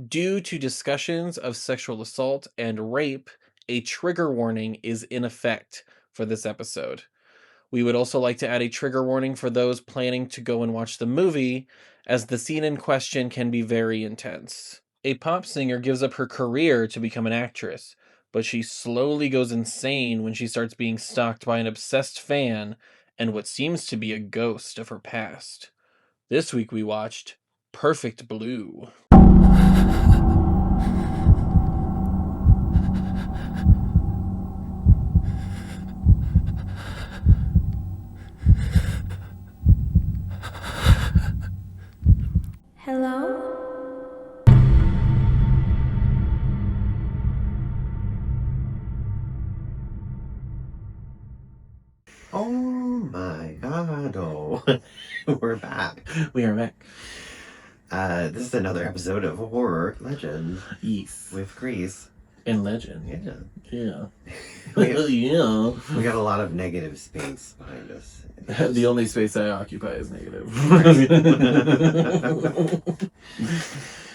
Due to discussions of sexual assault and rape, a trigger warning is in effect for this episode. We would also like to add a trigger warning for those planning to go and watch the movie, as the scene in question can be very intense. A pop singer gives up her career to become an actress, but she slowly goes insane when she starts being stalked by an obsessed fan and what seems to be a ghost of her past. This week we watched Perfect Blue. Hello? Oh my god, we're back. We are back. This is another episode of Horror Legend Yes. with Grease. And Legend. Yeah. Yeah. We got a lot of negative space behind us. The only space I occupy is negative.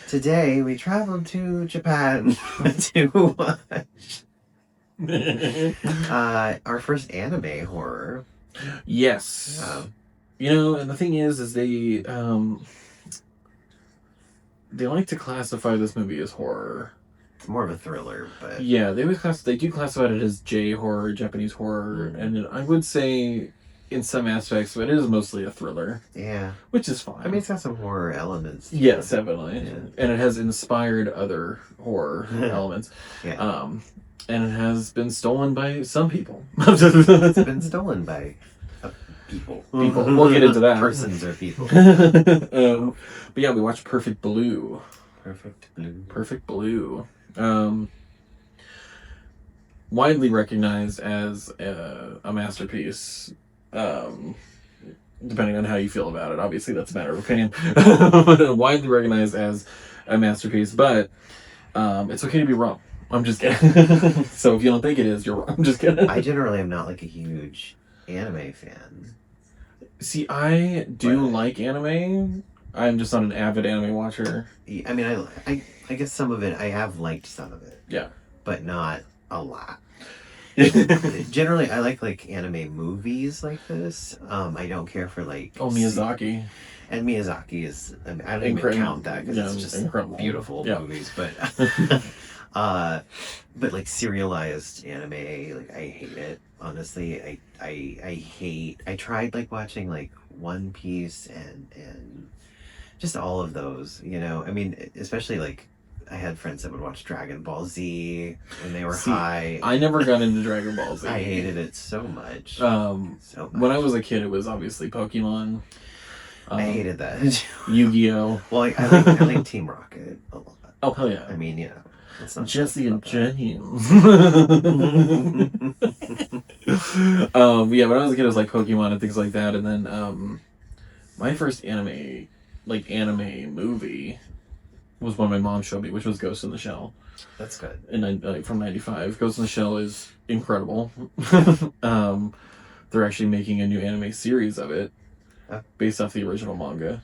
Today we traveled to Japan to watch our first anime horror. Yes. And the thing is they like to classify this movie as horror. It's more of a thriller, but yeah, they do classify it as J horror, Japanese horror, and I would say in some aspects, but it is mostly a thriller. Yeah, which is fine. I mean, it's got some horror elements. Yes, definitely, yeah. And it has inspired other horror elements. Yeah. And it has been stolen by some people. It's been stolen by people. We'll get into that. Persons or people. But yeah, we watched Perfect Blue. Perfect Blue. Widely recognized as a masterpiece. Depending on how you feel about it. Obviously, that's a matter of opinion. Widely recognized as a masterpiece, but it's okay to be wrong. I'm just kidding. So if you don't think it is, you're wrong. I'm just kidding. I generally am not like a huge anime fan. See, I do like anime. I'm just not an avid anime watcher. I mean, I guess some of it, I have liked some of it. Yeah. But not a lot. Generally, I like anime movies like this. I don't care for Miyazaki. And Miyazaki is, I mean, I don't even count that because it's just incredible. Beautiful movies. But but like serialized anime, like I hate it. Honestly, I tried like watching like One Piece and just all of those. You know, I mean, especially like. I had friends that would watch Dragon Ball Z when they were high. I never got into Dragon Ball Z. I hated it so much. When I was a kid, it was obviously Pokemon. I hated that. Yu-Gi-Oh! Well, I like Team Rocket a lot. Oh, hell yeah. I mean, it's not Jesse and James. Yeah, when I was a kid, it was like Pokemon and things like that. And then my first anime movie was one my mom showed me, which was Ghost in the Shell. That's good. And from '95, Ghost in the Shell is incredible. They're actually making a new anime series of it, based off the original manga,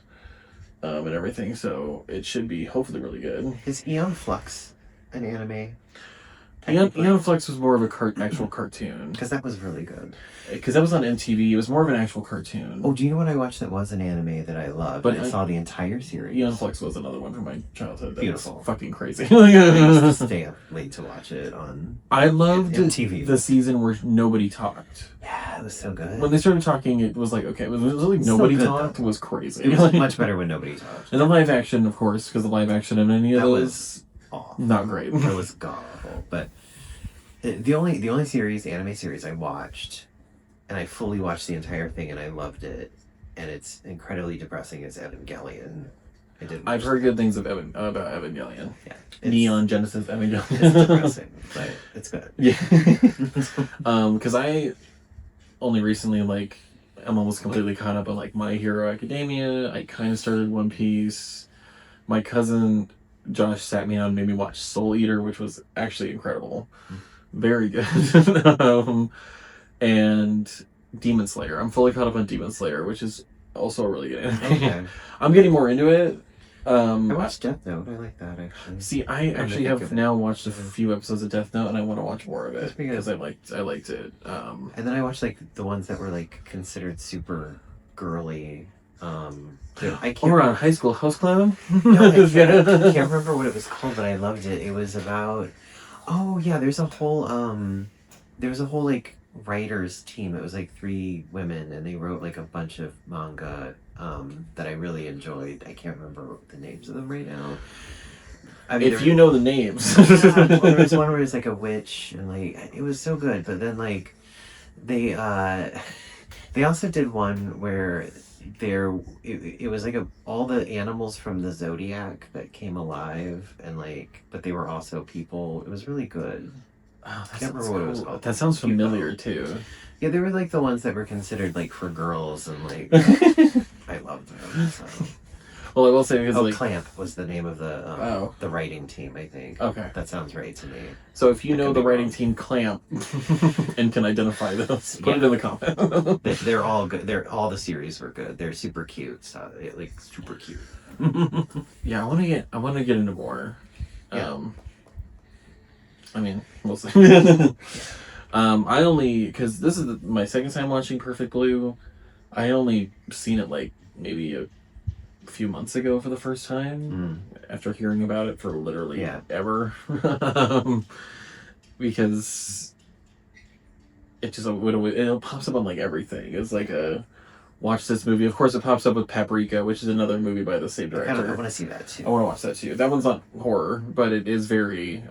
and everything. So it should be hopefully really good. Is Aeon Flux an anime? Aeon Flux was more of a actual cartoon. Because that was really good. Because that was on MTV. It was more of an actual cartoon. Oh, do you know what I watched that was an anime that I loved? But I saw the entire series. Aeon Flux was another one from my childhood. That Beautiful. Was fucking crazy. I used to stay up late to watch it on I loved MTV. The season where nobody talked. Yeah, it was so good. When they started talking, it was like, okay. It was like nobody talked. It was crazy. It was much better when nobody talked. And the live action, of course, because the live action in any of those was awful. Not great. It was god-awful. But the only anime series I watched, and I fully watched the entire thing, and I loved it, and it's incredibly depressing, is Evangelion. I've heard good things about Evangelion. Yeah. Neon Genesis Evangelion. It's depressing, but it's good. Yeah. Because I only recently, I'm almost completely caught up on, My Hero Academia. I kind of started One Piece. My cousin Josh sat me down and made me watch Soul Eater, which was actually incredible. Very good. And Demon Slayer. I'm fully caught up on Demon Slayer, which is also a really good anime. Okay. I'm getting more into it. I watched Death Note. I like that actually. See, I actually have now watched a few episodes of Death Note, and I want to watch more of it because I liked it. And then I watched like the ones that were like considered super girly. I can't. Or on High School House Clown. No, I can't remember what it was called, but I loved it. It was about. Oh yeah, there's a whole like writers team. It was like 3 women, and they wrote like a bunch of manga that I really enjoyed. I can't remember the names of them right now. I mean, if you know the names. Yeah, well, there was one where it was like a witch, and like it was so good. But then like they they also did one where it was like all the animals from the zodiac that came alive, and like but they were also people. It was really good. Oh, I can't remember what it was called. That sounds familiar too. Yeah, they were like the ones that were considered like for girls, and like I loved them. So. Well, I will say because like Clamp was the name of the writing team. I think. Okay, that sounds right to me. So if you know the writing team Clamp and can identify those, put it in the comments. They're all good. All the series were good. They're super cute. So like super cute. Yeah, I want to get into more. Yeah. I mean, we'll see. I only because this is my second time watching Perfect Blue. I only seen it like maybe a few months ago for the first time after hearing about it for literally ever. Because it just it pops up on like everything. It's like a watch this movie. Of course, it pops up with Paprika, which is another movie by the same director. I want to see that too. I want to watch that too. That one's not horror, but it is very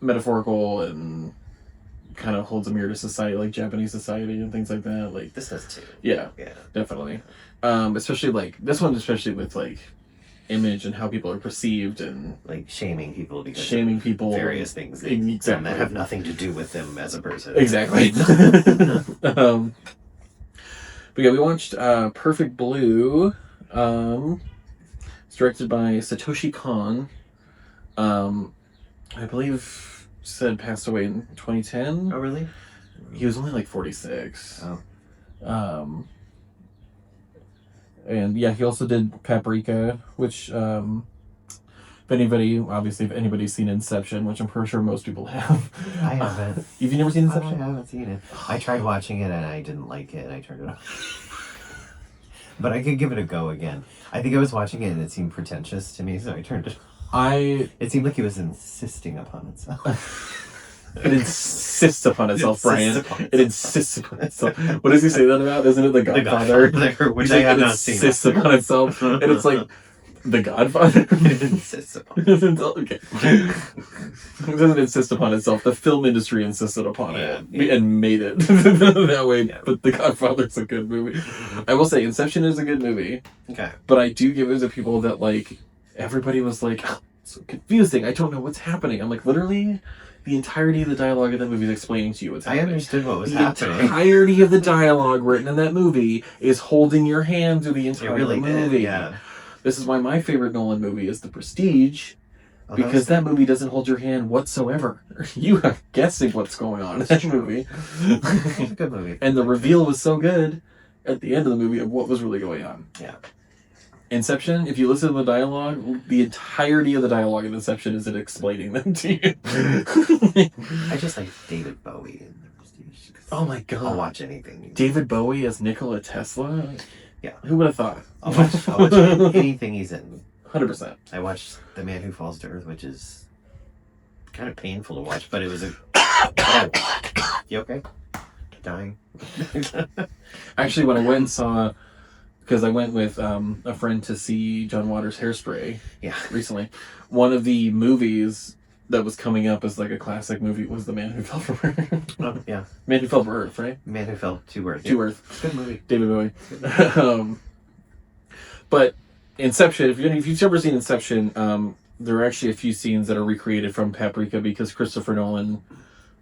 metaphorical and kind of holds a mirror to society, like Japanese society and things like that. Like this does too. Yeah, definitely. Especially like this one, especially with like image and how people are perceived and like shaming people because various things exactly that have nothing to do with them as a person. Exactly. But yeah, we watched Perfect Blue. It's directed by Satoshi Kon. I believe said passed away in 2010. Oh, really? He was only like 46. Oh. And yeah, he also did Paprika, which if anybody's seen Inception, which I'm pretty sure most people have. I haven't. You've never seen Inception? I haven't seen it. I tried watching it and I didn't like it and I turned it off. But I could give it a go again. I think I was watching it and it seemed pretentious to me, so I turned it off. It seemed like it was insisting upon itself. It insists upon itself, Brian. It insists upon itself. What does he say that about? Isn't it The Godfather? Which I have not seen. It insists upon itself. And it's like, The Godfather? It insists upon itself. Okay. It doesn't insist upon itself. The film industry insisted upon it and made it that way. Yeah. But The Godfather's a good movie. I will say, Inception is a good movie. Okay. But I do give it to people that, like, everybody was like, oh, it's so confusing. I don't know what's happening. I'm like, literally, the entirety of the dialogue in that movie is explaining to you what's happening. I understood what was happening. The entirety of the dialogue written in that movie is holding your hand through the entire movie. Yeah. This is why my favorite Nolan movie is The Prestige, because that movie doesn't hold your hand whatsoever. You are guessing what's going on in that movie. It's a good movie. And the reveal was so good at the end of the movie of what was really going on. Yeah. Inception, if you listen to the dialogue, the entirety of the dialogue in Inception is it explaining them to you. I just like David Bowie in The Prestige. Oh my god. I'll watch anything. David Bowie as Nikola Tesla? Yeah. Who would have thought? I'll watch anything he's in. 100%. I watched The Man Who Falls to Earth, which is kind of painful to watch, but it was a... You okay? Dying? Actually, when I went and saw... Because I went with a friend to see John Waters' Hairspray recently. One of the movies that was coming up as like a classic movie was The Man Who Fell from Earth. Yeah. Man Who Fell from Earth, right? Man Who Fell to Earth. To Earth. Good movie. David Bowie. But Inception, if you've ever seen Inception, there are actually a few scenes that are recreated from Paprika because Christopher Nolan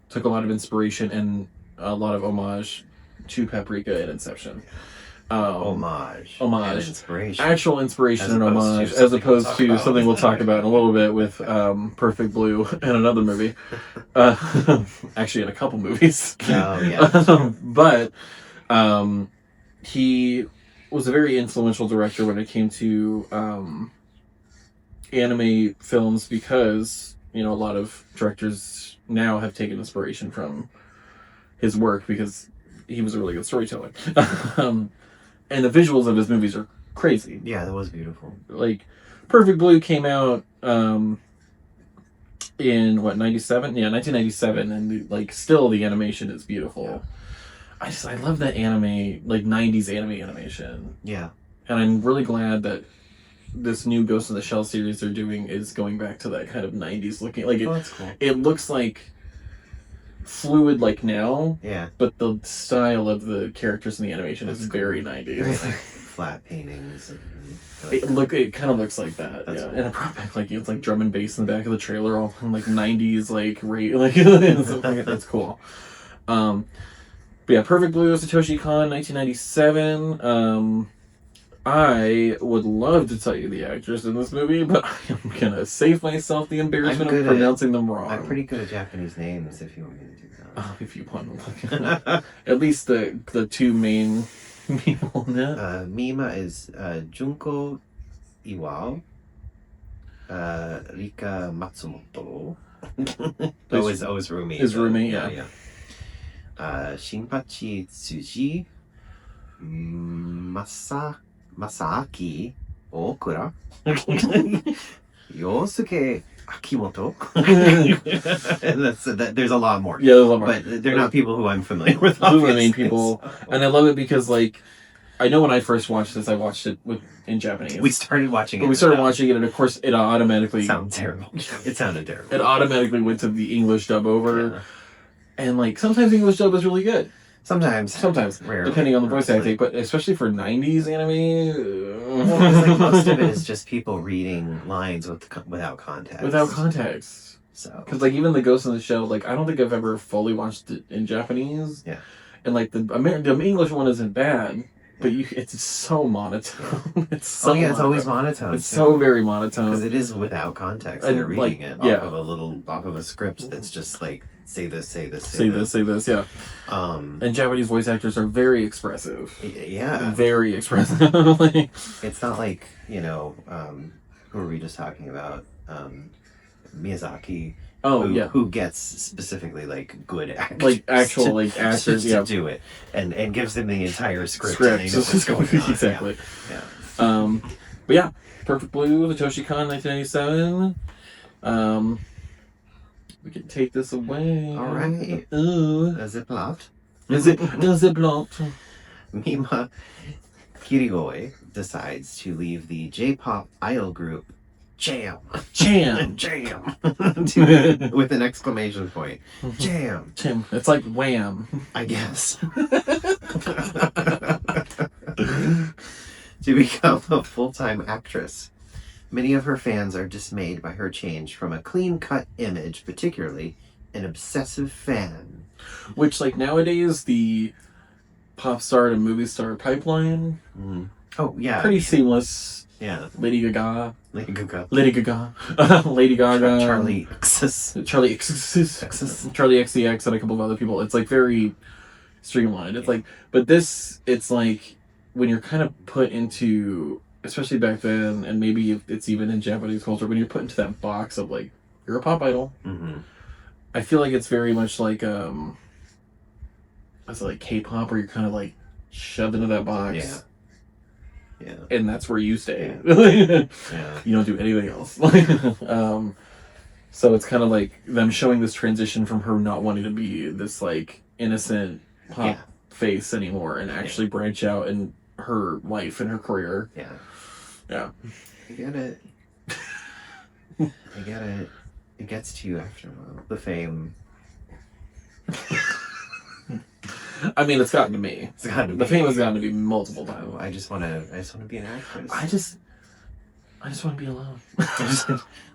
took a lot of inspiration and a lot of homage to Paprika and Inception. Homage. And inspiration. Actual inspiration and homage, as opposed to something we'll talk about in a little bit with Perfect Blue and another movie. Actually, in a couple movies. Oh, yeah. But he was a very influential director when it came to anime films because, you know, a lot of directors now have taken inspiration from his work because he was a really good storyteller. And the visuals of his movies are crazy. Yeah, that was beautiful. Like, Perfect Blue came out in, what, 97? Yeah, 1997, and, like, still the animation is beautiful. Yeah. I love that anime, like, 90s anime animation. Yeah. And I'm really glad that this new Ghost in the Shell series they're doing is going back to that kind of 90s looking. Like, that's cool. It looks like fluid like now, Yeah. but the style of the characters in the animation is very 90s. Very, like, flat paintings. And, it kind of looks like that. That's Yeah, cool. and it probably like it's like drum and bass in the back of the trailer, all like 90s like rate like that's cool. But yeah, Perfect Blue, Satoshi Kon, 1997. I would love to tell you the actors in this movie, but I'm gonna save myself the embarrassment of pronouncing them wrong. I'm pretty good at Japanese names. If you want me to do that. If you want, at least the two main people in that. Mima is Junko Iwao, Rika Matsumoto. Always roommate. His roommate, yeah. Shinpachi Tsuji, Masaaki Okura, Yosuke Akimoto. And there's a lot more. Yeah, there's a lot more. But they're not people who I'm familiar with. Those are the main people. And I love it because, like, I know when I first watched this, I watched it in Japanese. We started watching it. And of course, it automatically... Sounds terrible. It sounded terrible. It automatically went to the English dub over. Yeah. And, like, sometimes the English dub is really good. Sometimes. Rarely. Depending on the voice acting. But especially for 90s anime... like most of it is just people reading lines without context. Without context. So... Because, like, even the Ghost in the Shell, like, I don't think I've ever fully watched it in Japanese. Yeah. And, like, the English one isn't bad. But it's so monotone. It's always monotone. It's so very monotone because it is without context. They're reading it off of a script that's just like say this. Yeah. And Japanese voice actors are very expressive. Yeah. Very expressive. It's not like who were we just talking about? Miyazaki. Who gets specifically like good actors, like actual like actors to do it, and gives them the entire script. And they know what's going on. Exactly. Yeah. But yeah, Perfect Blue, Satoshi Kon, 1997. We can take this away. All right. Is it plot? Is it plot? Mima Kirigoi decides to leave the J-pop idol group Jam. With an exclamation point. Jam. It's like wham. I guess. To become a full-time actress. Many of her fans are dismayed by her change from a clean-cut image, particularly an obsessive fan. Which, like, nowadays, the pop star to movie star pipeline. Oh, yeah. Pretty seamless. Yeah. Lady Gaga. Lady Gaga. Charlie XCX and a couple of other people. It's like very streamlined. It's like, but this, it's like when you're kind of put into, especially back then, and maybe it's even in Japanese culture, when you're put into that box of like, you're a pop idol. Mm-hmm. I feel like it's very much like, it's like K-pop, where you're kind of like shoved into that box. Yeah. Yeah. And that's where you stay. Yeah. You don't do anything else. So it's kind of like them showing this transition from her not wanting to be this like innocent pop face anymore and actually branch out in her life and her career. Yeah. Yeah. I get it. It gets to you after a while. The fame. I mean, it's gotten to me. The fame has gotten to me multiple times. I just want to be an actress. I just want to be alone.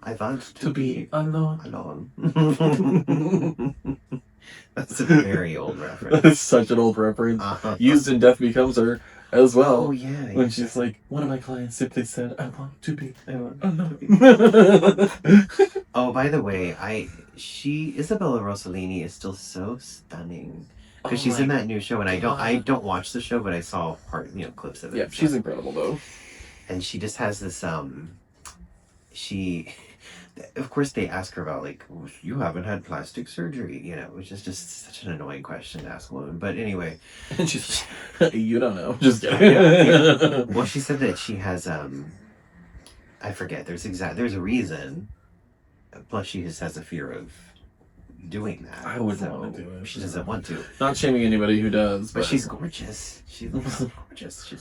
I want to be alone. That's a very old reference. It's such an old reference. Used in Death Becomes Her as well. Oh, yeah. When she's like, one of my clients simply said, I want to be alone. Oh, by the way, Isabella Rossellini is still so stunning because she's in that new show, and I don't watch the show, but I saw clips of it. Yeah, she's incredible though. And she just has this she, of course, they ask her about like, you haven't had plastic surgery, which is just such an annoying question to ask a woman. But anyway, and she's like, you don't know. Just kidding. Yeah. Well, she said that she has I forget. There's a reason. Plus, she just has a fear of doing that. I wouldn't want to do it. She doesn't want to. Not shaming anybody who does, but she's gorgeous. She looks gorgeous.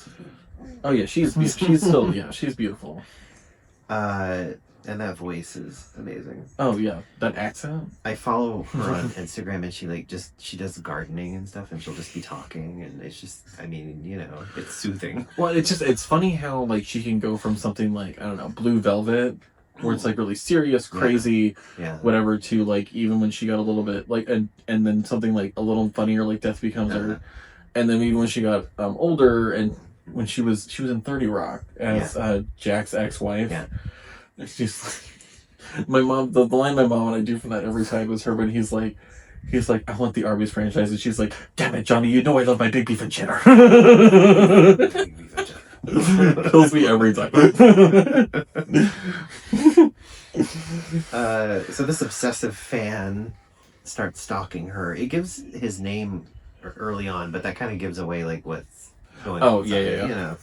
Oh yeah, she's still she's beautiful. And that voice is amazing. Oh yeah, that accent. I follow her on Instagram, and she does gardening and stuff, and she'll just be talking, and it's just, it's soothing. Well, it's funny how like she can go from something like, I don't know, Blue Velvet, where it's like really serious, crazy, whatever, to like even when she got a little bit like and then something like a little funnier like Death Becomes Her, and then even when she got older and when she was in 30 Rock as Jack's ex-wife. Yeah. She's like, my mom. The line my mom and I do from that every time is her when he's like, I want the Arby's franchise, and she's like, damn it, Johnny, you know I love my big beef and cheddar. Kills me every time. So this obsessive fan starts stalking her. It gives his name early on, but that kind of gives away like what's going on. Oh yeah.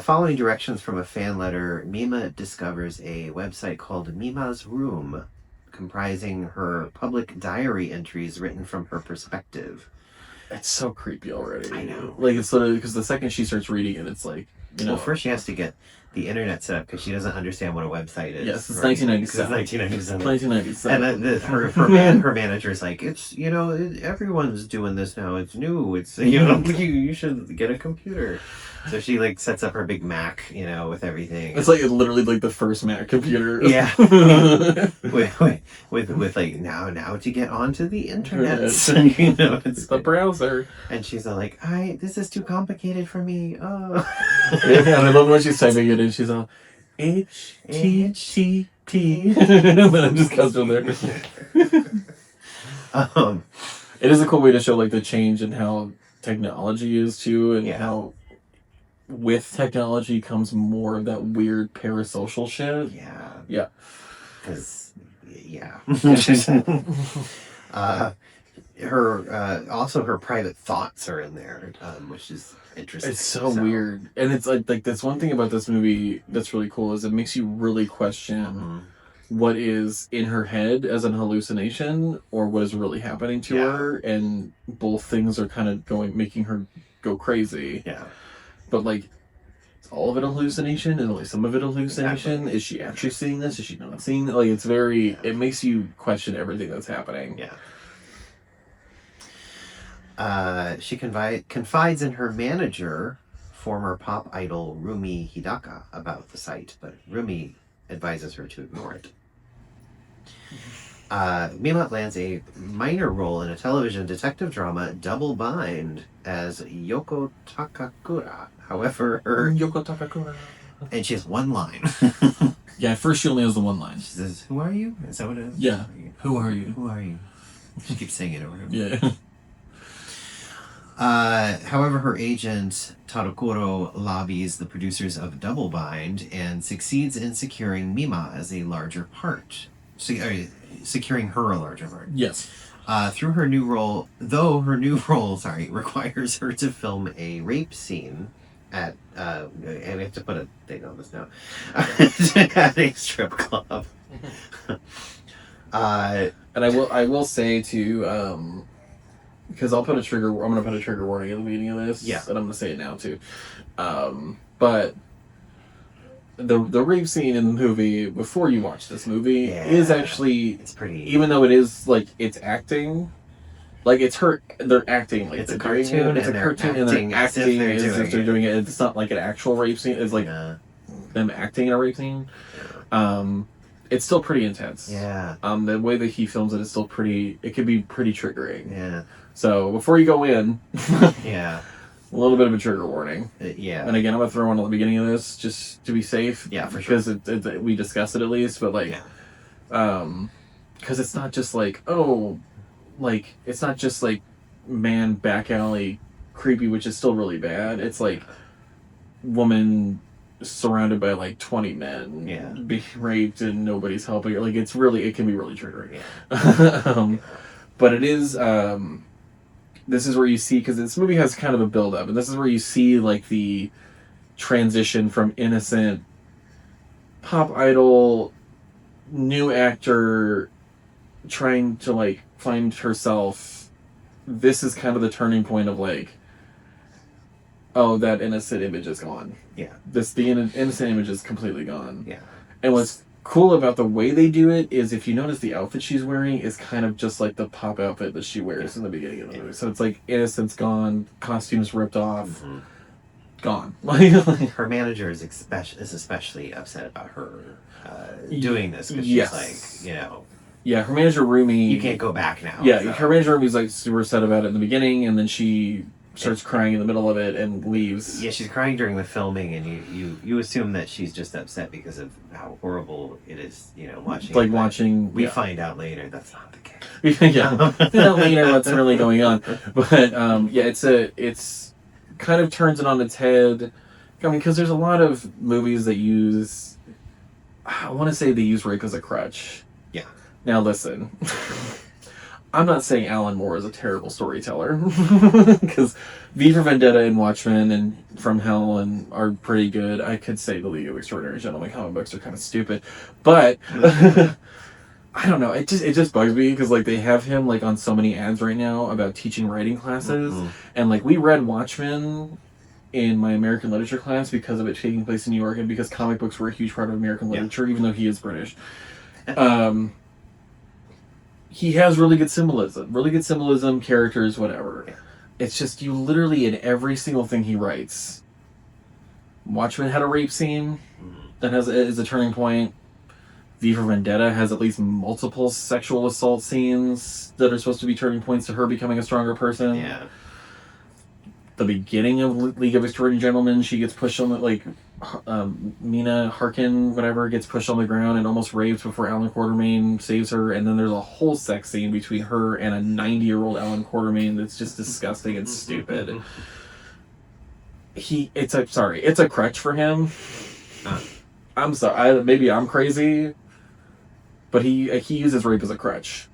Following directions from a fan letter, Mima discovers a website called Mima's Room, comprising her public diary entries written from her perspective. It's so creepy already. I know. Like, it's literally, because the second she starts reading it, it's like, Well, first she has to get the internet set up because she doesn't understand what a website is. Yes, it's 1997. It's 1997. 1997. And then her manager's like, it's, everyone's doing this now. It's new. It's, you should get a computer. So she like sets up her big Mac, with everything. It's like literally like the first Mac computer. Yeah. with like now to get onto the internet. It's the browser. And she's all like, this is too complicated for me. Oh. Yeah, and I love when she's typing it and she's all HTTP. And then it just comes from there. It is a cool way to show like the change in how technology is too, and how with technology comes more of that weird parasocial shit. Yeah. Because, her private thoughts are in there, which is interesting. It's so weird. And it's like that's one thing about this movie that's really cool is it makes you really question what is in her head as an hallucination or what is really happening to her, and both things are kind of making her go crazy. Yeah. But like, is all of it a hallucination? And only some of it a hallucination? Is she actually seeing this? Is she not seeing it? Like, it's very, it makes you question everything that's happening. Yeah. She confides in her manager, former pop idol Rumi Hidaka, about the site, but Rumi advises her to ignore it. Mima lands a minor role in a television detective drama, Double Bind, as Yoko Takakura. However, Yoko Takakura. And she has one line. Yeah, at first she only has the one line. She says, "Who are you?" Is that what it is? Yeah. Who are you? Who are you? She keeps saying it over and over. Yeah. However, her agent, Tadokoro, lobbies the producers of Double Bind and succeeds in securing Mima as a larger part. Securing her a larger part. Yes. Through her new role, requires her to film a rape scene at, and we have to put a thing on this now, at a strip club. And I will say to, because I'm gonna put a trigger warning at the beginning of this. Yeah. And I'm gonna say it now too. But the rape scene in the movie before you watch this movie is actually, it's pretty, even though it is like it's acting, like they're acting like it's a cartoon. It's a cartoon and they're acting as if they're doing it. It's not like an actual rape scene. It's like them acting in a rape scene. It's still pretty intense. Yeah. The way that he films it is still it could be pretty triggering. Yeah. So before you go in, yeah, a little bit of a trigger warning. Yeah. And again, I'm gonna throw one at the beginning of this just to be safe. Yeah, for sure. Because we discussed it at least, but like, because it's not just like it's not just like man back alley creepy, which is still really bad. It's like woman surrounded by like 20 men being raped and nobody's helping her. Like it can be really triggering. But it is this is where you see, because this movie has kind of a build up, and this is where you see like the transition from innocent pop idol new actor trying to like find herself. This is kind of the turning point of like, oh, that innocent image is gone. The innocent image is completely gone. And what's cool about the way they do it is, if you notice, the outfit she's wearing is kind of just like the pop outfit that she wears in the beginning of the movie. So it's like innocence gone, costumes ripped off, gone. Her manager is especially upset about her doing this, because she's like, you know. Yeah, her manager Rumi. You can't go back now. Yeah, so. Her manager Rumi's like super upset about it in the beginning, and then she starts crying in the middle of it and leaves. Yeah, she's crying during the filming, and you assume that she's just upset because of how horrible it is, you know, watching. Like watching. We find out later that's not the case. Find out later what's really going on, but it's kind of turns it on its head. I mean, because there's a lot of movies that use. I want to say they use rape as a crutch. Yeah. Now listen. I'm not saying Alan Moore is a terrible storyteller, because V for Vendetta and Watchmen and From Hell are pretty good. I could say the League of Extraordinary Gentlemen comic books are kind of stupid, but I don't know. It just bugs me, because like they have him like on so many ads right now about teaching writing classes, and like we read Watchmen in my American literature class because of it taking place in New York, and because comic books were a huge part of American literature, even though he is British. He has really good symbolism, characters, whatever. It's just, you literally, in every single thing he writes. Watchmen had a rape scene that is a turning point. V for Vendetta has at least multiple sexual assault scenes that are supposed to be turning points to her becoming a stronger person. Yeah. The beginning of League of Extraordinary Gentlemen, she gets pushed on the, like, Mina Harkin, whatever, gets pushed on the ground and almost raped before Alan Quartermain saves her, and then there's a whole sex scene between her and a 90-year-old Alan Quartermain that's just disgusting and stupid. It's a crutch for him. I'm sorry, maybe I'm crazy, but he uses rape as a crutch.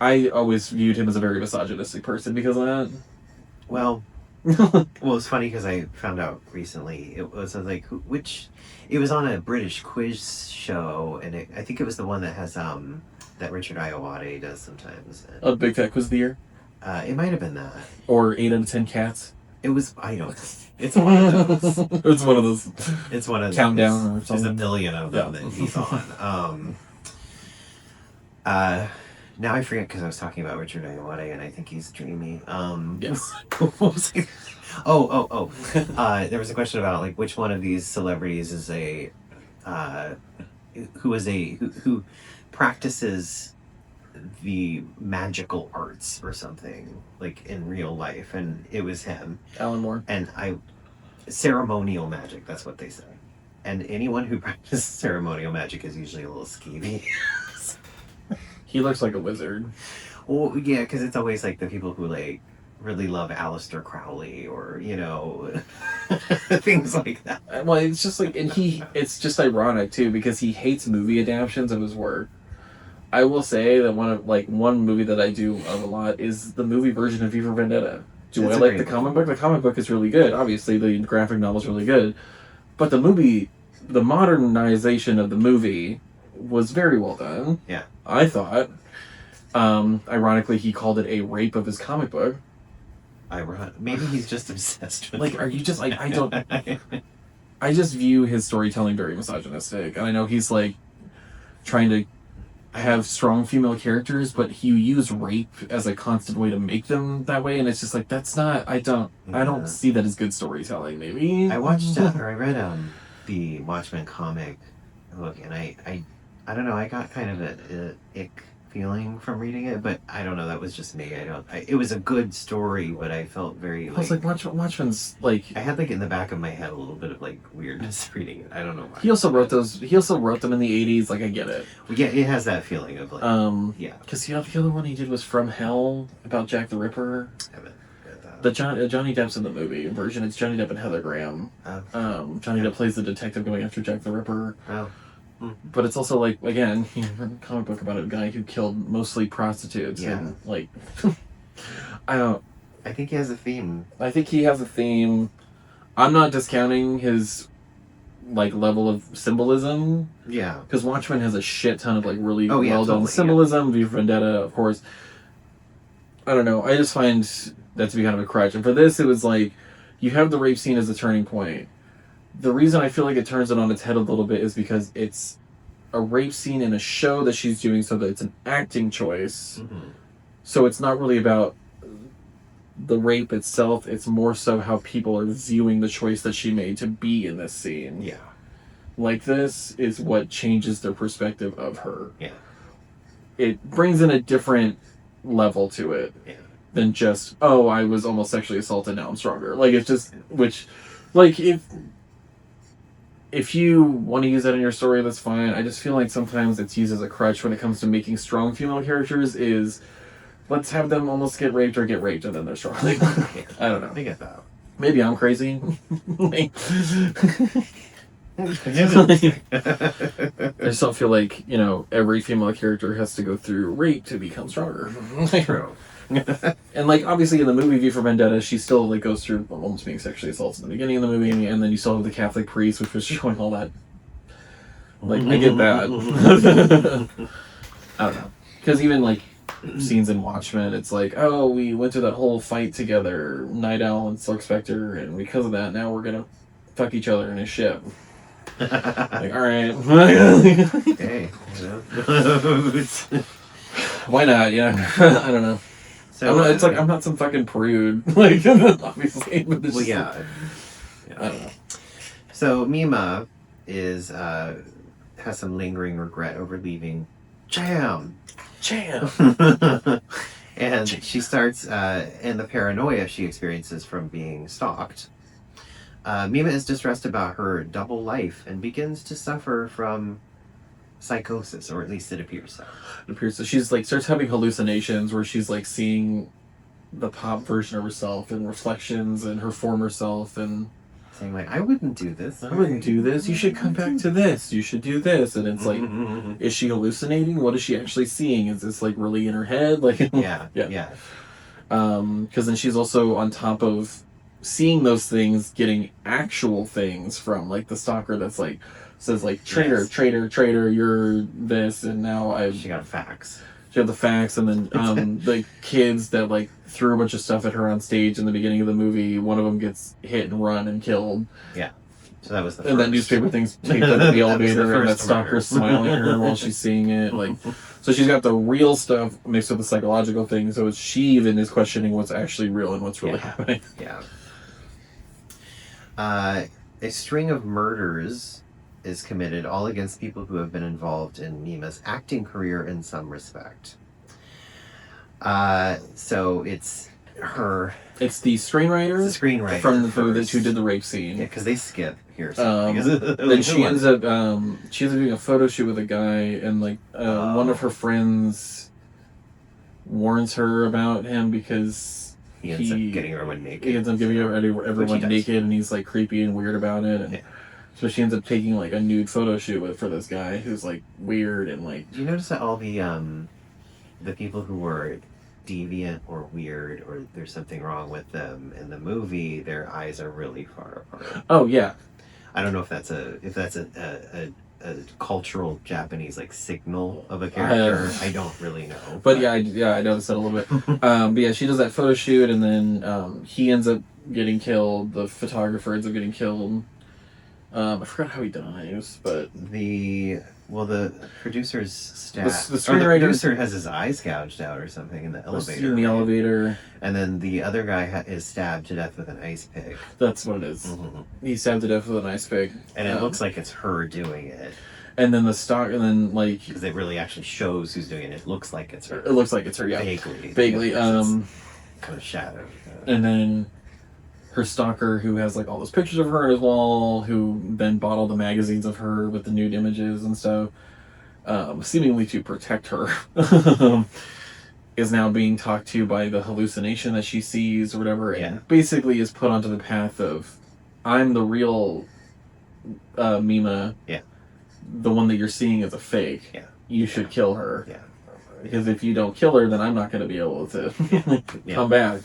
I always viewed him as a very misogynistic person because of that. Well, it's funny because I found out recently it was like it was on a British quiz show, and I think it was the one that has that Richard Ayoade does sometimes. A Big Fat Quiz of the Year. It might have been that, or 8 out of 10 cats. It was. I don't. It's one of those. It's one of those. It's one of countdown or something. There's a million of them that he's on. Now I forget, because I was talking about Richard Ayoade, and I think he's dreamy. Yes. What was it? There was a question about like which one of these celebrities is who practices the magical arts or something, like in real life, and it was him. Alan Moore. And ceremonial magic, that's what they say. And anyone who practices ceremonial magic is usually a little skeevy. He looks like a wizard. Well, yeah, because it's always like the people who like really love Aleister Crowley, or you know, things like that. Well, it's just like, and it's just ironic too, because he hates movie adaptations of his work. I will say that one movie that I do love a lot is the movie version of V for Vendetta. Do I like the comic book? The comic book is really good. Obviously, the graphic novel is really good, but the modernization of the movie was very well done. Yeah. I thought. Ironically, he called it a rape of his comic book. Maybe he's just obsessed with are you just like, I don't... I just view his storytelling very misogynistic, and I know he's like trying to have strong female characters, but he used rape as a constant way to make them that way, and it's just like, that's not... I don't see that as good storytelling. Maybe I read the Watchmen comic book, and I don't know, I got kind of a ick feeling from reading it, but I don't know. That was just me. It was a good story, but I felt very I was like, Watchmen's like. I had like in the back of my head a little bit of like weirdness reading it. I don't know why. He also wrote those. He also wrote them in the 80s. Like I get it. Well, yeah, it has that feeling of like yeah. Because the other one he did was From Hell about Jack the Ripper. I haven't read that. The Johnny Depp's in the movie version. It's Johnny Depp and Heather Graham. Johnny Depp plays the detective going after Jack the Ripper. Oh. But it's also like, again, a comic book about a guy who killed mostly prostitutes. Yeah. And like, I think he has a theme. I think he has a theme. I'm not discounting his like level of symbolism. Yeah. Because Watchmen has a shit ton of like really well done totally, symbolism. V for Vendetta, of course. I don't know. I just find that to be kind of a crutch. And for this, it was like, you have the rape scene as a turning point. The reason I feel like it turns it on its head a little bit is because it's a rape scene in a show that she's doing, so that it's an acting choice. Mm-hmm. So it's not really about the rape itself. It's more so how people are viewing the choice that she made to be in this scene. Yeah. Like, this is what changes their perspective of her. Yeah. It brings in a different level to it. Yeah. Than just, oh, I was almost sexually assaulted, now I'm stronger. Like, it's just, which, like, if you want to use that in your story, that's fine. I just feel like sometimes it's used as a crutch when it comes to making strong female characters is, let's have them almost get raped or get raped and then they're strong. Like, I don't know. I get that. Maybe I'm crazy. I just don't feel like, every female character has to go through rape to become stronger. True. And like, obviously in the movie V for Vendetta, she still like goes through almost being sexually assaulted in the beginning of the movie, and then you still have the Catholic priest, which was showing all that. Like, I get that. I don't know, because even like scenes in Watchmen, it's like, oh, we went through that whole fight together, Night Owl and Silk Spectre, and because of that, now we're gonna fuck each other in a ship. Like, all right. Hey, why not? Yeah, I don't know. So I'm not some fucking prude, like, obviously. But well, just, yeah. I don't know. So Mima is has some lingering regret over leaving Jam, and she starts and the paranoia she experiences from being stalked. Mima is distressed about her double life and begins to suffer from psychosis, or at least it appears so. It appears so. She's like starts having hallucinations where she's like seeing the pop version of herself and reflections and her former self and saying like, I wouldn't do this. I wouldn't do this. You should come back to this. You should do this. And it's like, is she hallucinating? What is she actually seeing? Is this like really in her head? Like, yeah. Because then she's also on top of seeing those things, getting actual things from like the stalker that's like says like traitor, you're this, and now she got facts. She had the facts, and then the kids that like threw a bunch of stuff at her on stage in the beginning of the movie. One of them gets hit and run and killed. Yeah, so that was the and first. That newspaper thing's taped up in the elevator, and that stalker's smiling at her while she's seeing it. Like, so she's got the real stuff mixed with the psychological thing. So she even is questioning what's actually real and what's really happening. Yeah. A string of murders is committed, all against people who have been involved in Mima's acting career in some respect. So it's her. It's the screenwriter. From the movie who did the rape scene. Yeah, because they skip here. Then she ends up doing a photo shoot with a guy, and like one of her friends warns her about him because he ends up getting everyone naked. He ends up giving everyone naked, and he's like creepy and weird about it. And so she ends up taking like a nude photo shoot for this guy who's like weird and like. Do you notice that all the people who were deviant or weird or there's something wrong with them in the movie, their eyes are really far apart? Oh yeah. I don't know if that's a cultural Japanese like signal of a character. I don't really know. But yeah, I noticed that a little bit. But yeah, she does that photo shoot, and then he ends up getting killed. The photographer ends up getting killed. I forgot how he dies, but the producer's stabbed. The screenwriter, the producer has his eyes gouged out or something in the elevator. In the elevator, and then the other guy is stabbed to death with an ice pick. That's what it is. Mm-hmm. He's stabbed to death with an ice pick, and it looks like it's her doing it. And then like because it really actually shows who's doing it. It looks like it's her. It looks like it's her, yeah. Vaguely. Kind of shadow. And then her stalker, who has like all those pictures of her on his wall, who then bought all the magazines of her with the nude images and stuff, seemingly to protect her, is now being talked to by the hallucination that she sees or whatever, and basically is put onto the path of, I'm the real Mima. Yeah. The one that you're seeing is a fake. Yeah. You should kill her. Yeah. Because if you don't kill her, then I'm not going to be able to come back.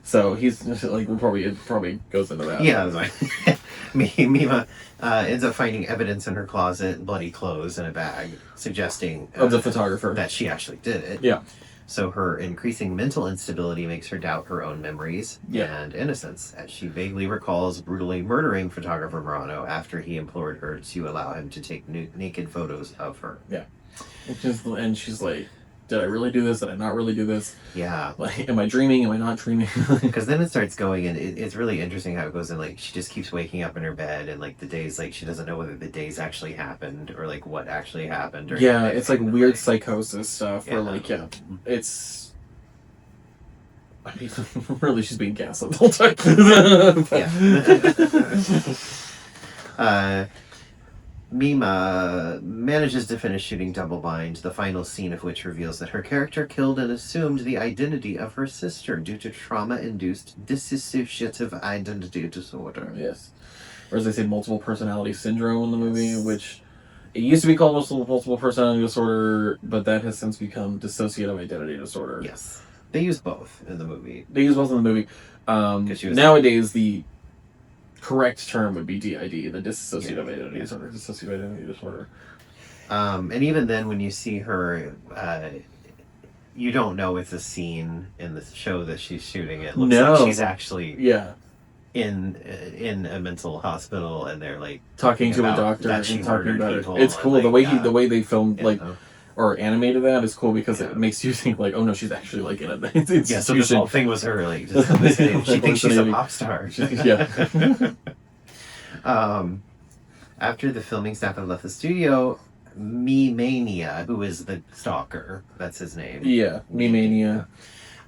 So he's like, it probably goes into that. Yeah, like, Mima ends up finding evidence in her closet, bloody clothes, and a bag, suggesting of the photographer that she actually did it. Yeah. So her increasing mental instability makes her doubt her own memories and innocence, as she vaguely recalls brutally murdering photographer Murano after he implored her to allow him to take naked photos of her. Yeah. And she's like, did I really do this? Did I not really do this? Yeah. Like, am I dreaming? Am I not dreaming? Because then it starts going, and it's really interesting how it goes. And like, she just keeps waking up in her bed, and like the days, like she doesn't know whether the days actually happened or like what actually happened. Or it's like weird psychosis stuff. Where like, it's. I mean, really, she's being gaslit the whole time. Mima manages to finish shooting Double Bind, the final scene of which reveals that her character killed and assumed the identity of her sister due to trauma-induced dissociative identity disorder. Yes. Or as they say, multiple personality syndrome in the movie, which it used to be called multiple personality disorder, but that has since become dissociative identity disorder. Yes. They use both in the movie. Nowadays, the correct term would be DID, the dissociative identity disorder. Dissociative identity disorder. And even then, when you see her, you don't know it's a scene in the show that she's shooting. It looks like she's actually in a mental hospital, and they're like talking to a doctor and talking about it. It's cool like, the way they filmed or animated that is cool because it makes you think like, oh no, she's actually like in a institution. So this whole thing was her like just she thinks she's a pop star. After the filming staff had left the studio, Me-Mania, who is the stalker, that's his name. Yeah, Me-Mania.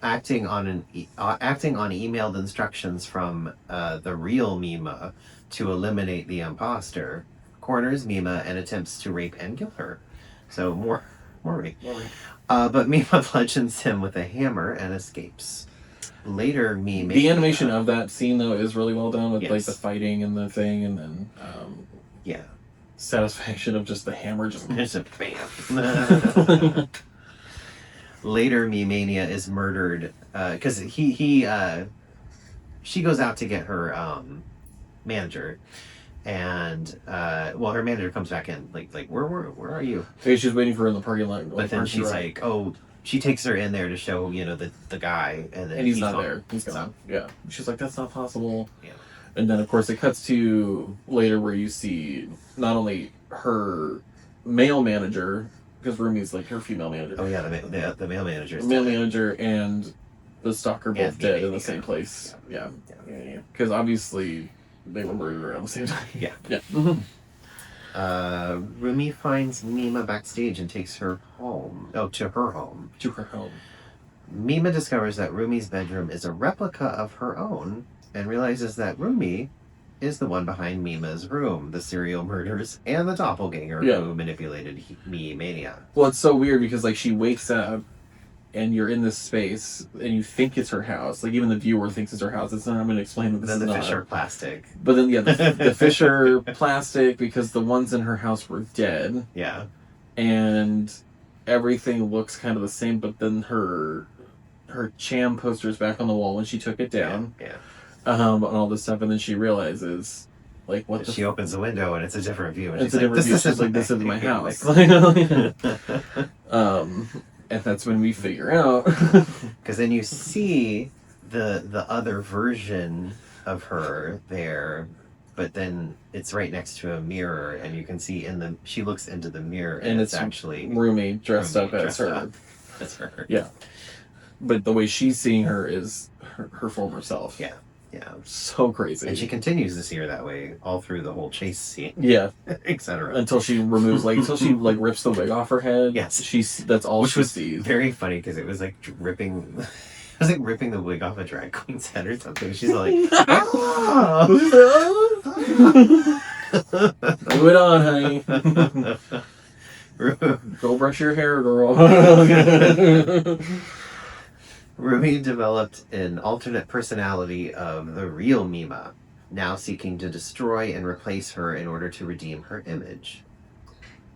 Acting on emailed instructions from the real Mima to eliminate the imposter, corners Mima and attempts to rape and kill her. So more rape. But Mima bludgeons him with a hammer and escapes. Later, Mima. The animation of that scene though is really well done with like the fighting and the thing, and then satisfaction of just the hammer just a bam. Later, Me-Mania is murdered because she goes out to get her manager, and her manager comes back in like where are you? Hey, she's waiting for her in the parking lot. But then she's like, oh, she takes her in there to show the guy, and then he's not there. He's gone. Yeah, she's like, that's not possible. Yeah. And then, of course, it cuts to later where you see not only her male manager, because Rumi's like her female manager. Oh, yeah, the male manager. The male manager and the stalker both dead in the same place. Yeah. Because obviously they were murdered around the same time. Yeah. Yeah. Rumi finds Mima backstage and takes her home. Oh, to her home. Mima discovers that Rumi's bedroom is a replica of her own, and realizes that Rumi is the one behind Mima's room, the serial murders, and the doppelganger who manipulated Me-Mania. Well, it's so weird because like she wakes up and you're in this space and you think it's her house. Like even the viewer thinks it's her house. It's not. I'm going to explain that this is not. Then the fish are plastic. But then the fish are plastic because the ones in her house were dead. Yeah. And everything looks kind of the same, but then her Cham poster is back on the wall when she took it down. Yeah. And all this stuff, and then she realizes, like, what the... She opens the window, and it's a different view. And it's a different view. She's like, this is my house. And that's when we figure out... Because then you see the other version of her there, but then it's right next to a mirror, and you can see she looks into the mirror, and it's actually... Rumi dressed up as her. That's her. Yeah. But the way she's seeing her is her former self. Yeah. Yeah. So crazy. And she continues to see her that way all through the whole chase scene. Yeah. Etc. Until she removes, until she, rips the wig off her head. Yes. That's all Which she was sees. very funny because it was like ripping... It was like ripping the wig off a drag queen's head or something. She's like, ah! Do it on, honey. Go brush your hair, girl. Rumi developed an alternate personality of the real Mima, now seeking to destroy and replace her in order to redeem her image.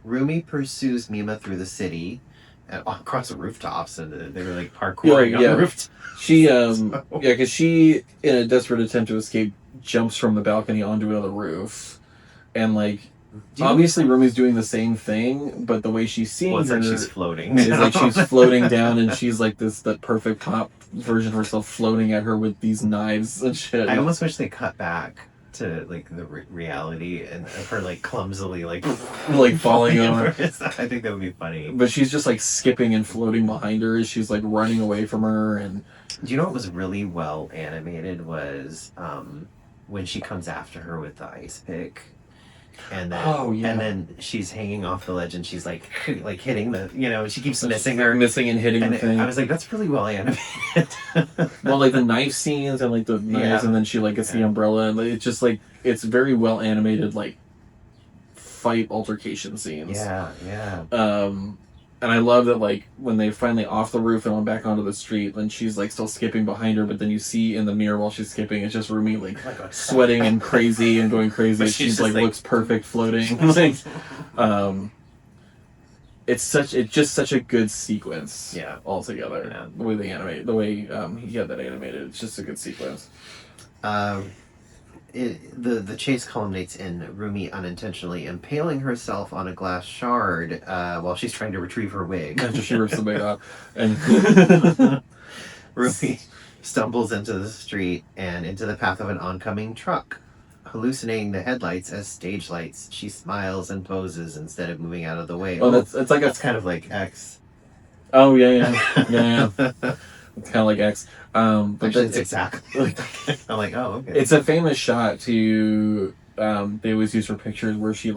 Rumi pursues Mima through the city and across the rooftops, and they were like parkouring on the rooftops. She, because she, in a desperate attempt to escape, jumps from the balcony onto another roof, and obviously Rumi's doing the same thing, but the way she's seeing her, like she's floating. Is like she's floating down, and she's like that perfect pop version of herself floating at her with these knives and shit. I almost wish they cut back to the reality and her clumsily falling over. I think that would be funny. But she's just skipping and floating behind her as she's running away from her. And do you know what was really well animated was when she comes after her with the ice pick, and then and then she's hanging off the ledge and she's hitting the she keeps missing and hitting the thing. I was like, that's really well animated. Well, the knife scenes and the knives, and then she gets the umbrella, and it's just it's very well animated fight altercation scenes. And I love that when they finally off the roof and went back onto the street, then she's still skipping behind her, but then you see in the mirror while she's skipping, it's just Rumi sweating and crazy and going crazy. She's looks perfect floating. It's just such a good sequence. Altogether. Yeah. The way they animate, the way he had that animated, it's just a good sequence. The chase culminates in Rumi unintentionally impaling herself on a glass shard while she's trying to retrieve her wig. After she rips the wig off. And Rumi stumbles into the street and into the path of an oncoming truck. Hallucinating the headlights as stage lights, she smiles and poses instead of moving out of the way. That's kind of like X. Oh, yeah. It's kind of like X. But actually, it's exactly I'm like, oh, okay. It's a famous shot to they always use for pictures where she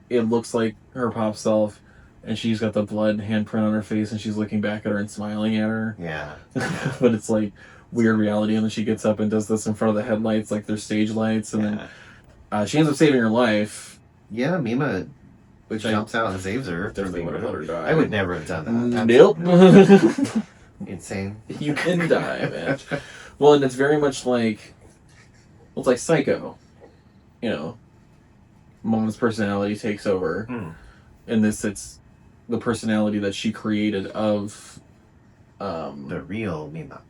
it looks like her pop self, and she's got the blood handprint on her face, and she's looking back at her and smiling at her. Yeah. But it's weird reality, and then she gets up and does this in front of the headlights, their stage lights, and then she ends up saving her life. Yeah, Mima jumps out and saves her. Definitely would have let her die. I would never have done that. Nope. Insane. You can die, man. Well, and it's very much it's like Psycho. Mom's personality takes over. In this, it's the personality that she created of the real Mima.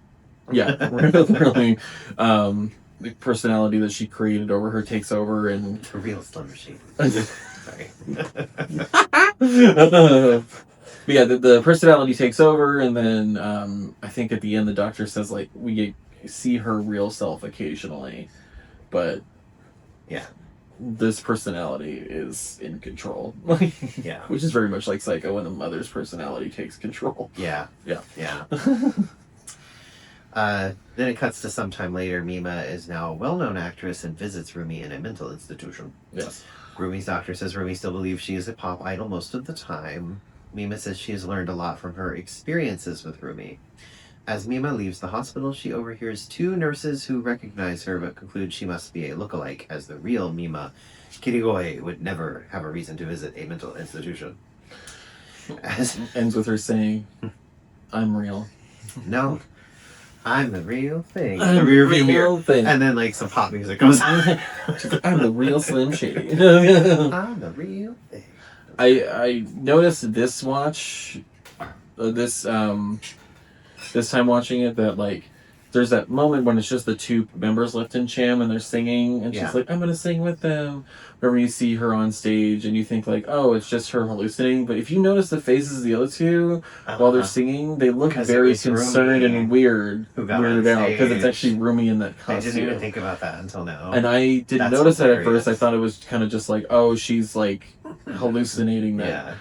Yeah, really. The personality that she created over her takes over, and the real Slim Shady. Sorry. But yeah, the personality takes over, and then I think at the end the doctor says we see her real self occasionally, but this personality is in control. Which is very much like Psycho when the mother's personality takes control. Yeah. Then it cuts to some time later. Mima is now a well-known actress and visits Rumi in a mental institution. Yes. Rumi's doctor says Rumi still believes she is a pop idol most of the time. Mima says she has learned a lot from her experiences with Rumi. As Mima leaves the hospital, she overhears two nurses who recognize her but conclude she must be a lookalike, as the real Mima, Kirigoi, would never have a reason to visit a mental institution. Ends with her saying, "I'm real." No. I'm the real thing. I'm the real thing. And then some pop music comes on. I'm the real Slim Shady. I'm the real thing. I noticed this watch, this time watching it, that there's that moment when it's just the two members left in Cham and they're singing, and she's like, I'm gonna sing with them. Whenever you see her on stage and you think oh, it's just her hallucinating, but if you notice the faces of the other two while they're singing, they look very concerned and weirded out, because it's actually Rumi in that costume. I didn't even think about that until now. And I didn't notice that at first. I thought it was kind of just oh, she's hallucinating that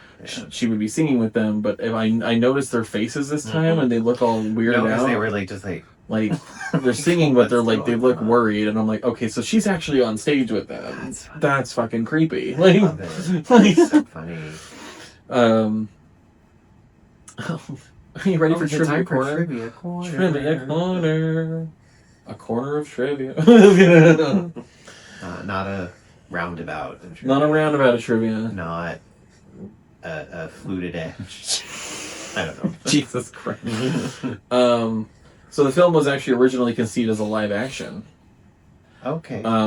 she would be singing with them, but if I noticed their faces this time and they look all weirded out. They were just Like, they're singing, but they're like, they look worried, and I'm like, okay, so she's actually on stage with them. That's fucking creepy. Like, I love it. It's so funny. Are you ready for trivia corner? Trivia corner. Trivia corner. A corner of trivia. Not a roundabout. Not a roundabout of trivia. Not a fluted edge. I don't know. Jesus Christ. So the film was actually originally conceived as a live action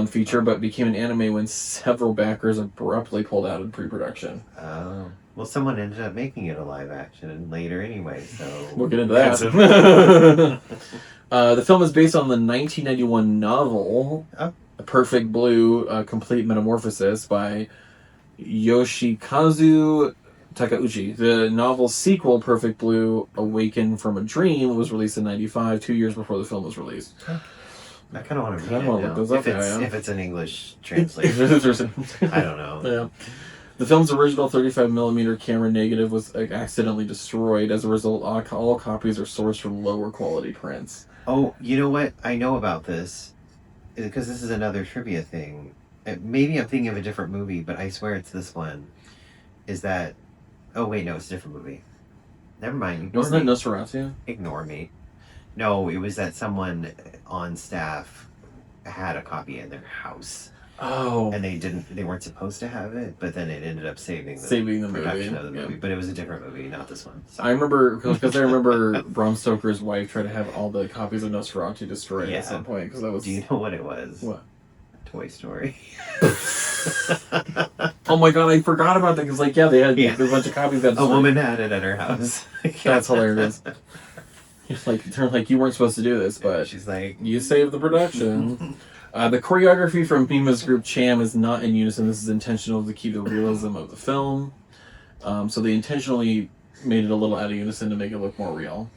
feature, but became an anime when several backers abruptly pulled out in pre-production. Oh. Well, someone ended up making it a live action later anyway, so... We'll get into that. The film is based on the 1991 novel, Perfect Blue, Complete Metamorphosis by Yoshikazu Takeuchi. The novel's sequel, Perfect Blue, Awaken from a Dream, was released in 1995, 2 years before the film was released. I kind of want to read it now. If it's an English translation. I don't know. Yeah. The film's original 35mm camera negative was accidentally destroyed. As a result, all copies are sourced from lower quality prints. Oh, you know what? I know about this. Because this is another trivia thing. Maybe I'm thinking of a different movie, but I swear it's this one. Is that... Oh, wait, no, it's a different movie. Never mind. Wasn't that Nosferatu? Ignore me. No, it was that someone on staff had a copy in their house. Oh. And they weren't supposed to have it, but then it ended up saving the production of the movie. But it was a different movie, not this one. I remember, because I remember Bram Stoker's wife tried to have all the copies of Nosferatu destroyed at some point. Cause that was... Do you know what it was? What? Toy Story. Oh my god, I forgot about that, because they had a bunch of copies that... A woman had it at her house. That's hilarious. They're like, you weren't supposed to do this, but she's like, you saved the production. The choreography from Mima's group Cham is not in unison. This is intentional to keep the realism of the film. So they intentionally made it a little out of unison to make it look more real.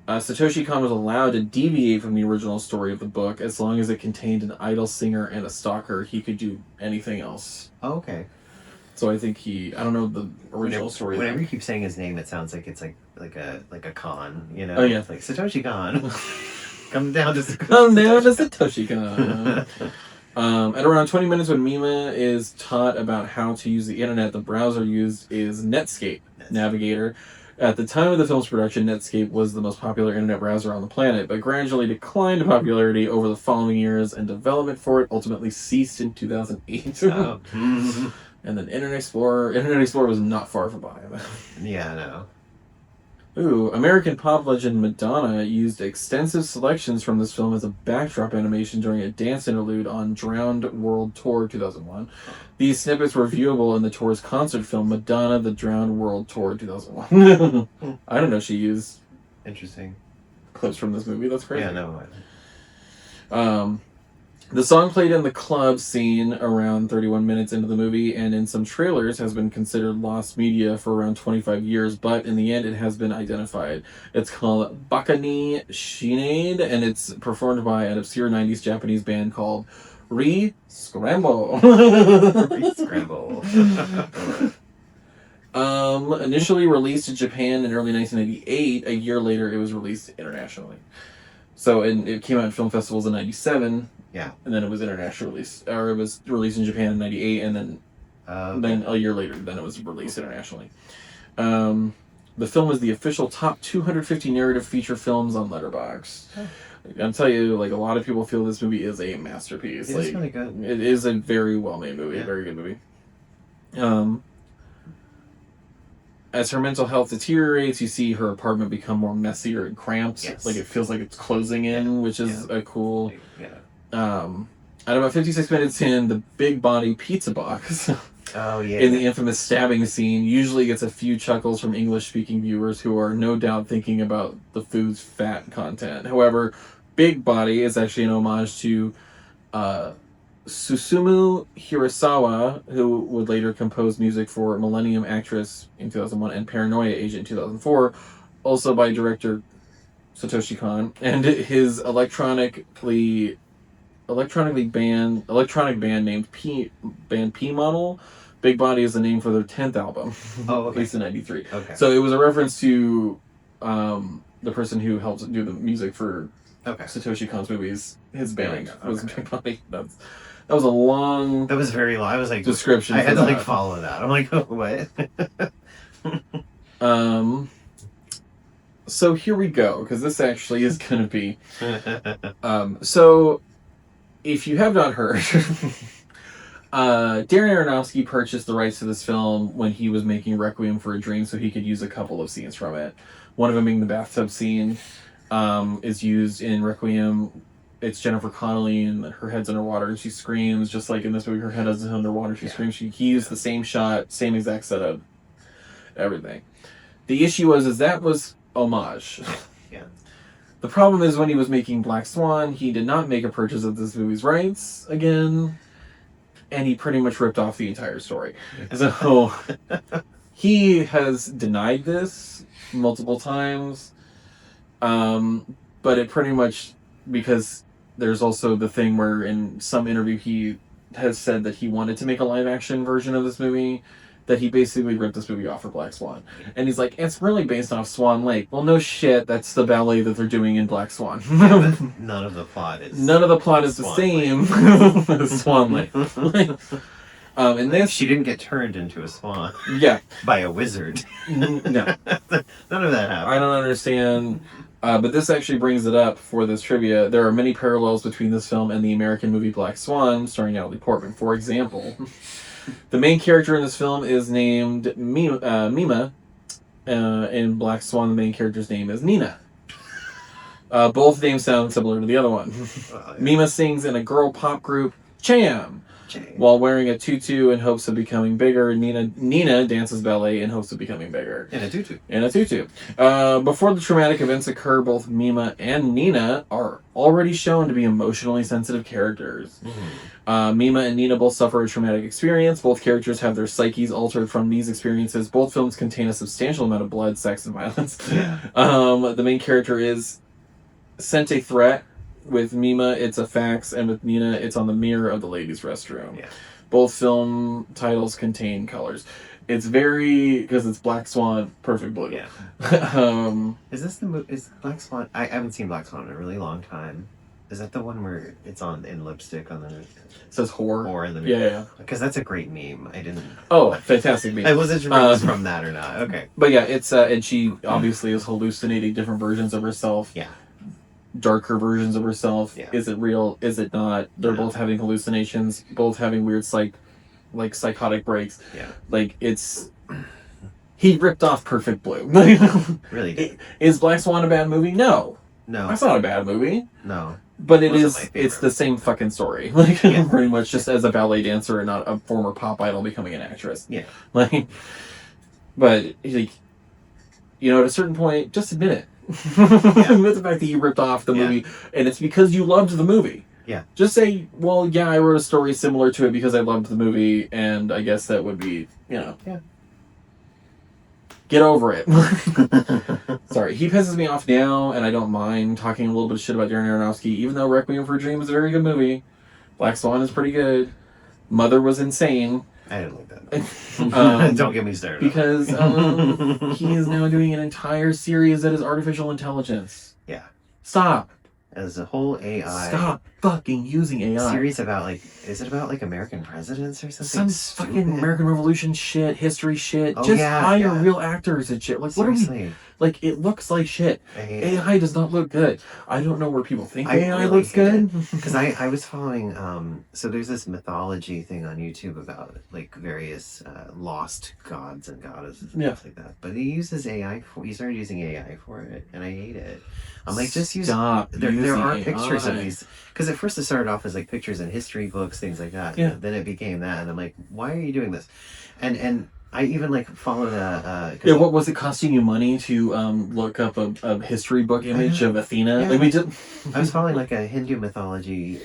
Satoshi Kon was allowed to deviate from the original story of the book as long as it contained an idol singer and a stalker. He could do anything else. Oh, okay. So I think I don't know the original story. Whenever you keep saying his name, it sounds like it's like a Kon, you know? Oh, yeah. It's like Satoshi Kon. Come down to Satoshi Kon. At around 20 minutes when Mima is taught about how to use the internet, the browser used is Netscape Navigator. At the time of the film's production, Netscape was the most popular internet browser on the planet, but gradually declined in popularity over the following years, and development for it ultimately ceased in 2008. Oh. And then Internet Explorer was not far from behind that. Yeah, I know. Ooh, American pop legend Madonna used extensive selections from this film as a backdrop animation during a dance interlude on Drowned World Tour 2001. These snippets were viewable in the tour's concert film Madonna the Drowned World Tour 2001. I don't know she used clips from this movie. That's crazy. Yeah, no. The song played in the club scene around 31 minutes into the movie, and in some trailers has been considered lost media for around 25 years, but in the end it has been identified. It's called Bakani Shinade, and it's performed by an obscure 90s Japanese band called Re-Scramble. Re-Scramble. Initially released in Japan in early 1998, a year later it was released internationally. So it came out in film festivals in 97. Yeah. And then it was international release, or it was released in Japan in 98, and then a year later, then it was released internationally. The film is the official top 250 narrative feature films on Letterboxd. I'll tell you, a lot of people feel this movie is a masterpiece. It's really good. It is a very well-made movie, a very good movie. As her mental health deteriorates, you see her apartment become more messier and cramped. Yes. It feels like it's closing in, which is a cool... Yeah. At about 56 minutes in, the big body pizza box in the infamous stabbing scene usually gets a few chuckles from English-speaking viewers who are no doubt thinking about the food's fat content. However, Big Body is actually an homage to Susumu Hirasawa, who would later compose music for Millennium Actress in 2001 and Paranoia Agent in 2004, also by director Satoshi Kon, and his electronic band named P Model. Big Body is the name for their 10th album, released in '93. Okay. So it was a reference to the person who helps do the music for Satoshi Kon's movies, his band was Big Money. That was a long. That was very long. I was like description. I had to like follow that. I'm like, oh, what? So here we go, because this actually is going to be. So, if you have not heard, Darren Aronofsky purchased the rights to this film when he was making Requiem for a Dream, so he could use a couple of scenes from it. One of them being the bathtub scene, is used in Requiem. It's Jennifer Connelly, and her head's underwater, and she screams, just like in this movie, her head is underwater, she screams. He used the same shot, same exact setup, everything. The issue was that was homage. Yeah. The problem is when he was making Black Swan, he did not make a purchase of this movie's rights again, and he pretty much ripped off the entire story. So he has denied this multiple times, but it pretty much, because there's also the thing where in some interview he has said that he wanted to make a live action version of this movie, that he basically ripped this movie off for Black Swan. And he's like, it's really based off Swan Lake. Well, no shit, that's the ballet that they're doing in Black Swan. Yeah, none of the plot is the same as Swan Lake. And this, she didn't get turned into a swan. Yeah. By a wizard. No. None of that happened. I don't understand. But this actually brings it up for this trivia. There are many parallels between this film and the American movie Black Swan, starring Natalie Portman. For example, the main character in this film is named Mima. In Black Swan, the main character's name is Nina. Both names sound similar to the other one. Yeah. Mima sings in a girl pop group, Cham, while wearing a tutu in hopes of becoming bigger. Nina dances ballet in hopes of becoming bigger. In a tutu. Before the traumatic events occur, both Mima and Nina are already shown to be emotionally sensitive characters. Mm-hmm. Mima and Nina both suffer a traumatic experience. Both characters have their psyches altered from these experiences. Both films contain a substantial amount of blood, sex, and violence. Yeah. The main character is sent a threat. With Mima, it's a fax, and with Nina, it's on the mirror of the ladies' restroom. Yeah. Both film titles contain colors. It's because it's Black Swan, perfect blue. Yeah. Is this the movie? Is Black Swan? I haven't seen Black Swan in a really long time. Is that the one where it's in lipstick on the? It says horror. Horror in the movie. Yeah. Because that's a great meme. I didn't. Oh, fantastic meme. I wasn't sure if it was from that or not. Okay. But yeah, it's and she obviously is hallucinating different versions of herself. Yeah. Darker versions of herself. Yeah. Is it real? Is it not? They're both having hallucinations, both having weird psychotic breaks. Yeah. Like, he ripped off Perfect Blue. Really did. Is Black Swan a bad movie? No. That's not a bad movie. No. But it's the same fucking story. Pretty much just as a ballet dancer and not a former pop idol becoming an actress. Yeah. But at a certain point, just admit it. Admit the fact that you ripped off the movie, and it's because you loved the movie. Yeah. Just say, well, yeah, I wrote a story similar to it because I loved the movie, and I guess that would be, Yeah. Get over it. Sorry, he pisses me off now, and I don't mind talking a little bit of shit about Darren Aronofsky, even though Requiem for a Dream is a very good movie. Black Swan is pretty good. Mother was insane. I didn't like that. Don't get me started. Because he is now doing an entire series that is artificial intelligence. Yeah. Stop. As a whole AI. Stop fucking using AI. Series about is it about American presidents or something? Some fucking American Revolution shit, history shit. Oh, just hire real actors and shit. Like, seriously. What are we? Like, it looks like shit. AI does not look good. I don't know where people think AI really looks good. Because I was following, so there's this mythology thing on YouTube about, various lost gods and goddesses and stuff like that. But he started using AI for it, and I hate it. I'm like, just use... Stop. There are pictures of these... Because at first it started off as, pictures in history books, things like that. Yeah. Then it became that, and I'm like, why are you doing this? And I even followed what was it costing you money to look up a history book image of Athena? Yeah. I was following a Hindu mythology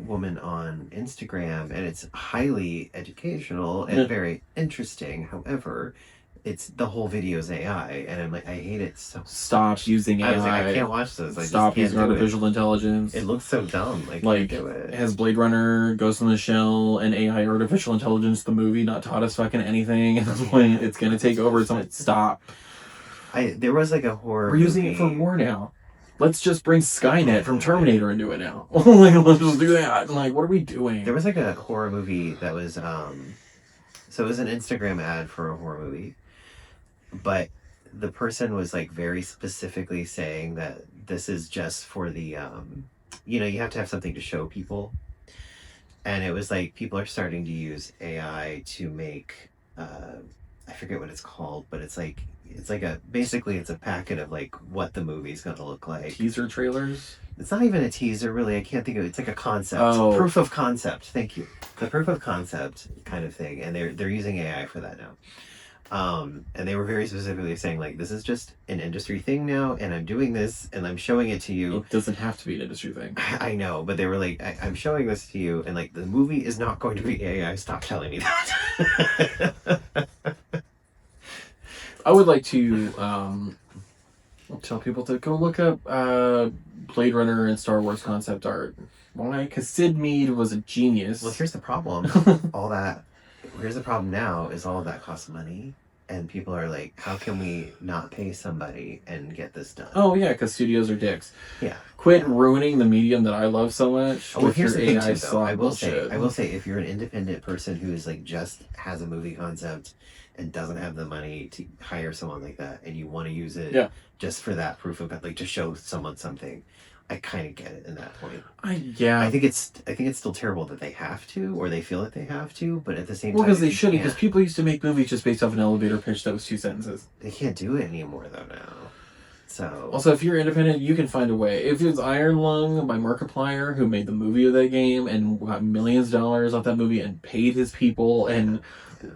woman on Instagram, and it's highly educational and very interesting. However, it's the whole video is AI, and I'm like, I hate it so. Stop using AI. I was like, I can't watch this. Stop using artificial intelligence. It looks so dumb. Has Blade Runner, Ghost in the Shell, and AI artificial intelligence the movie not taught us fucking anything? At this point, it's gonna take over. Stop. There was like a horror. We're using it for movie. war now. Let's just bring Skynet from Terminator into it now. Like, let's just do that. Like, what are we doing? There was like a horror movie that was so it was an Instagram ad for a horror movie, but the person was like very specifically saying that this is just for the you have to have something to show people. And it was like people are starting to use AI to make I forget what it's called, but it's like basically it's a packet of like what the movie's gonna look like. Teaser trailers? It's not even a teaser, really. I can't think of it. It's like a concept. Oh. Proof of concept. Thank you. The proof of concept kind of thing. And they're using AI for that now. And they were very specifically saying, like, this is just an industry thing now, and I'm doing this, and I'm showing it to you. It doesn't have to be an industry thing. I know, but they were like, I'm showing this to you, and, like, the movie is not going to be AI. Stop telling me that. I would like to tell people to go look up Blade Runner and Star Wars concept art. Why? Because Sid Mead was a genius. Well, here's the problem. Here's the problem now is all of that costs money. And people are like, how can we not pay somebody and get this done? Oh, yeah, because studios are dicks. Yeah. Quit ruining the medium that I love so much. Well, here's the thing, too, though. I will bullshit. say, if you're an independent person who is like just has a movie concept and doesn't have the money to hire someone like that, and you want to use it just for that proof of, like, to show someone something, I kind of get it in that point. I think it's still terrible that they have to, or they feel that they have to, but at the same time, because they shouldn't. Because people used to make movies just based off an elevator pitch that was 2 sentences. They can't do it anymore though now. So also, if you're independent, you can find a way. If it's Iron Lung by Markiplier, who made the movie of that game and got millions of dollars off that movie and paid his people and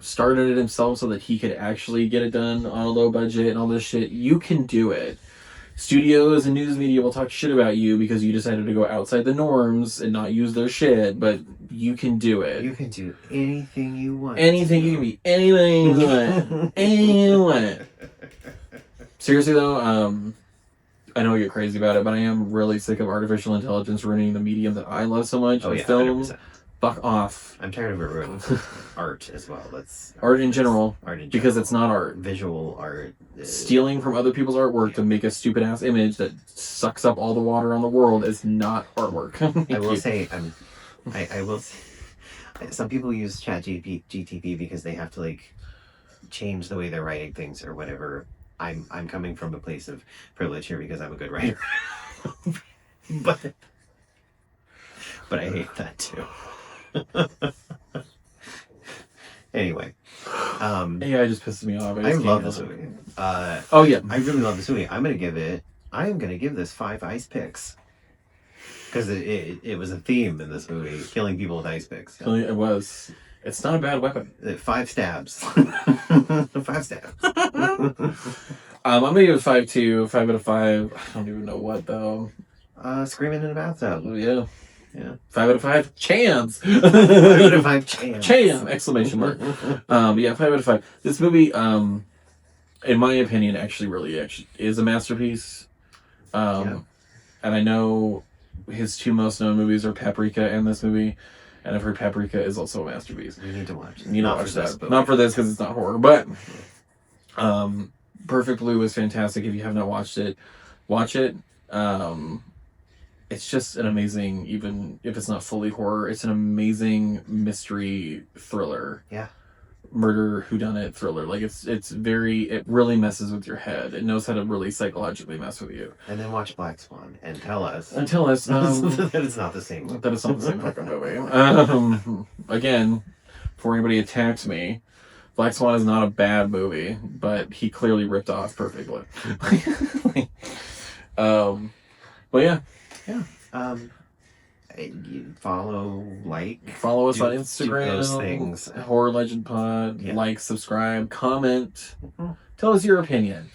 started it himself so that he could actually get it done on a low budget and all this shit, you can do it. Studios and news media will talk shit about you because you decided to go outside the norms and not use their shit, but you can do it. You can do anything you want. Anything, you can be anything you want. Anything you want. Seriously though, I know you're crazy about it, but I am really sick of artificial intelligence ruining the medium that I love so much. Oh yeah, film. 100%. Fuck off. I'm tired of it ruining art as well. Art in general. Because it's not art. Visual art. Stealing from other people's artwork to make a stupid ass image that sucks up all the water on the world is not artwork. I will say, I will say, some people use ChatGPT because they have to like change the way they're writing things or whatever. I'm coming from a place of privilege here because I'm a good writer. but I hate that too. Anyway, AI just pisses me off. I love this movie. Oh yeah, I really love this movie. I am gonna give this 5 ice picks because it was a theme in this movie, killing people with ice picks. So. It was. It's not a bad weapon. 5 stabs. 5 stabs. I'm gonna give it 5 5 out of 5. I don't even know what though. Screaming in a bathtub. Yeah. Yeah. 5 out of 5 chance. 5 out of 5 chance. Chance! Exclamation mark. Yeah, 5 out of 5. This movie, in my opinion, actually is a masterpiece. And I know his 2 most known movies are Paprika and this movie. And I've heard Paprika is also a masterpiece. You need to watch it. You know, watch that. Not for this because it's not horror, but Perfect Blue is fantastic. If you have not watched it, watch it. It's just an amazing, even if it's not fully horror, it's an amazing mystery thriller. Yeah. Murder whodunit thriller. Like it really messes with your head. It knows how to really psychologically mess with you. And then watch Black Swan and tell us that it's not the same. That it's not the same fucking movie. Again, before anybody attacks me, Black Swan is not a bad movie, but he clearly ripped off Perfect Blue. But yeah. You follow us on Instagram, those things. HorrorLegendPod. Yeah. Like, subscribe, comment. Tell us your opinion.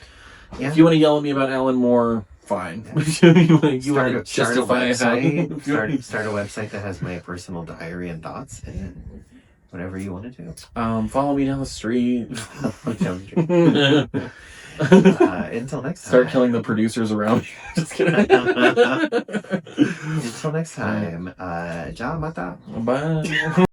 Yeah. If you want to yell at me about Alan Moore, fine. you want to start a website. Start a website that has my personal diary and thoughts in it. Whatever you want to do. Follow me down the street. Until next time. Start killing the producers around you. Just kidding. Until next time. Ja mata. Bye.